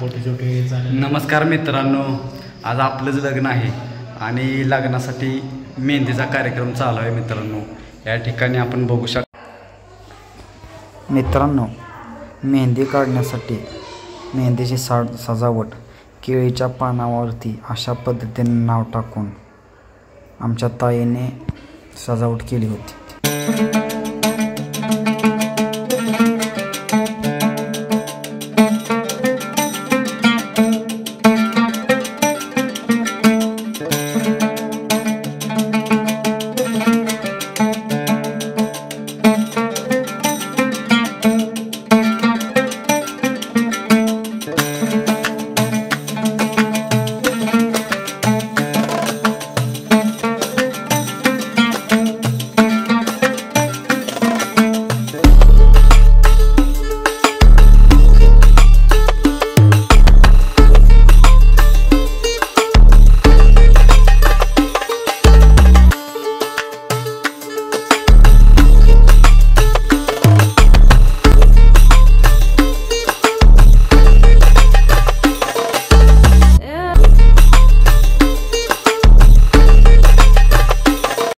Photoshoot चालेल. नमस्कार मित्रांनो, आज आपलंच लग्न आहे आणि लग्नासाठी मेहंदीचा कार्यक्रम चालू आहे. मित्रांनो, या ठिकाणी आपण बघू शकता. मित्रांनो, मेहंदी काढण्यासाठी मेहंदीची सजावट केळीच्या पानावरती अशा पद्धतीने नाव टाकून आमच्या ताईने सजावट केली होती.